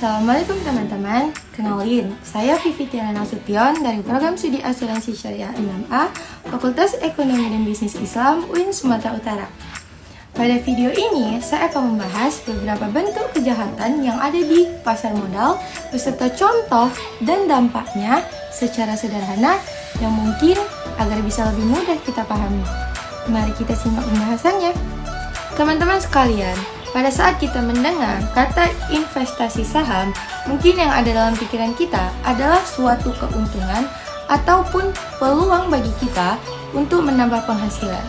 Assalamualaikum teman-teman, kenalin, saya Vivi Tiana Nasution dari Program Studi Asuransi Syariah 6A, Fakultas Ekonomi dan Bisnis Islam, UIN Sumatera Utara. Pada video ini, saya akan membahas beberapa bentuk kejahatan yang ada di pasar modal, beserta contoh dan dampaknya secara sederhana yang mungkin agar bisa lebih mudah kita pahami. Mari kita simak pembahasannya. Teman-teman sekalian, pada saat kita mendengar kata investasi saham, mungkin yang ada dalam pikiran kita adalah suatu keuntungan ataupun peluang bagi kita untuk menambah penghasilan.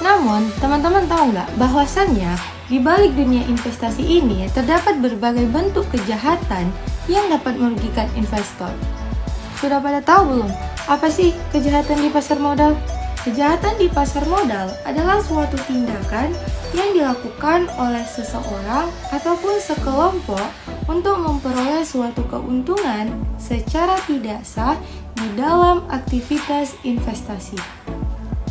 Namun, teman-teman tahu nggak bahwasannya di balik dunia investasi ini terdapat berbagai bentuk kejahatan yang dapat merugikan investor. Sudah pada tahu belum apa sih kejahatan di pasar modal? Kejahatan di pasar modal adalah suatu tindakan yang dilakukan oleh seseorang ataupun sekelompok untuk memperoleh suatu keuntungan secara tidak sah di dalam aktivitas investasi.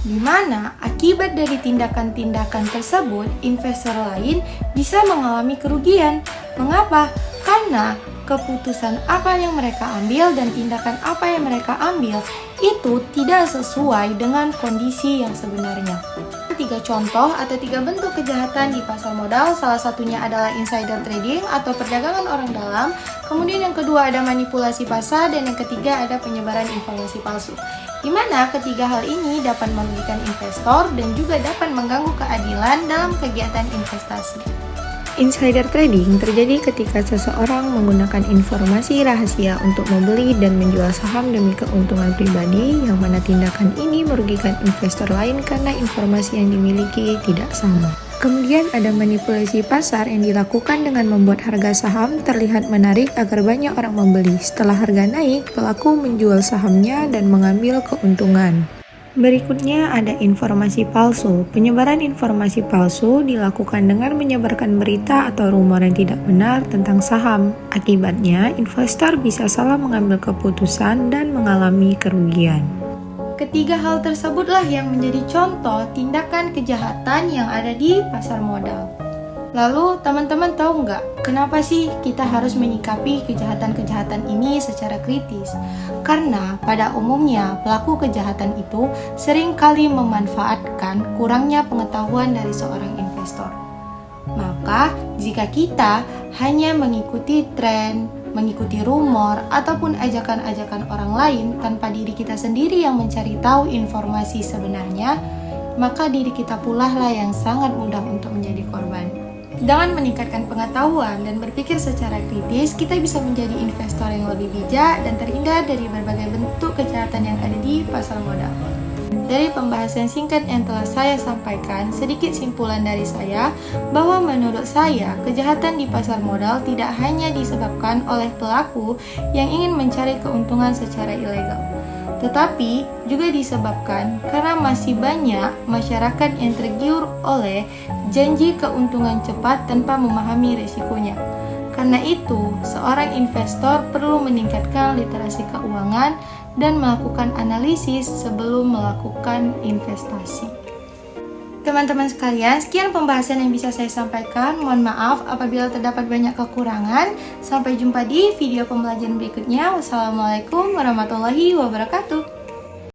Di mana akibat dari tindakan-tindakan tersebut, investor lain bisa mengalami kerugian. Mengapa? Karena keputusan apa yang mereka ambil dan tindakan apa yang mereka ambil itu tidak sesuai dengan kondisi yang sebenarnya. 3 contoh atau 3 bentuk kejahatan di pasar modal, salah satunya adalah insider trading atau perdagangan orang dalam, kemudian yang kedua ada manipulasi pasar, dan yang ketiga ada penyebaran informasi palsu. Di mana ketiga hal ini dapat merugikan investor dan juga dapat mengganggu keadilan dalam kegiatan investasi. Insider trading terjadi ketika seseorang menggunakan informasi rahasia untuk membeli dan menjual saham demi keuntungan pribadi, yang mana tindakan ini merugikan investor lain karena informasi yang dimiliki tidak sama. Kemudian ada manipulasi pasar yang dilakukan dengan membuat harga saham terlihat menarik agar banyak orang membeli. Setelah harga naik, pelaku menjual sahamnya dan mengambil keuntungan. Berikutnya ada informasi palsu. Penyebaran informasi palsu dilakukan dengan menyebarkan berita atau rumor yang tidak benar tentang saham. Akibatnya, investor bisa salah mengambil keputusan dan mengalami kerugian. Ketiga hal tersebutlah yang menjadi contoh tindakan kejahatan yang ada di pasar modal. Lalu, teman-teman tahu nggak kenapa sih kita harus menyikapi kejahatan-kejahatan ini secara kritis? Karena pada umumnya pelaku kejahatan itu seringkali memanfaatkan kurangnya pengetahuan dari seorang investor. Maka, jika kita hanya mengikuti tren, mengikuti rumor, ataupun ajakan-ajakan orang lain tanpa diri kita sendiri yang mencari tahu informasi sebenarnya, maka diri kita pula lah yang sangat mudah untuk menjadi korban. Dengan meningkatkan pengetahuan dan berpikir secara kritis, kita bisa menjadi investor yang lebih bijak dan terhindar dari berbagai bentuk kejahatan yang ada di pasar modal. Dari pembahasan singkat yang telah saya sampaikan, sedikit simpulan dari saya bahwa menurut saya kejahatan di pasar modal tidak hanya disebabkan oleh pelaku yang ingin mencari keuntungan secara ilegal, tetapi juga disebabkan karena masih banyak masyarakat yang tergiur oleh janji keuntungan cepat tanpa memahami risikonya. Karena itu, seorang investor perlu meningkatkan literasi keuangan dan melakukan analisis sebelum melakukan investasi. Teman-teman sekalian, sekian pembahasan yang bisa saya sampaikan. Mohon maaf apabila terdapat banyak kekurangan. Sampai jumpa di video pembelajaran berikutnya. Wassalamualaikum warahmatullahi wabarakatuh.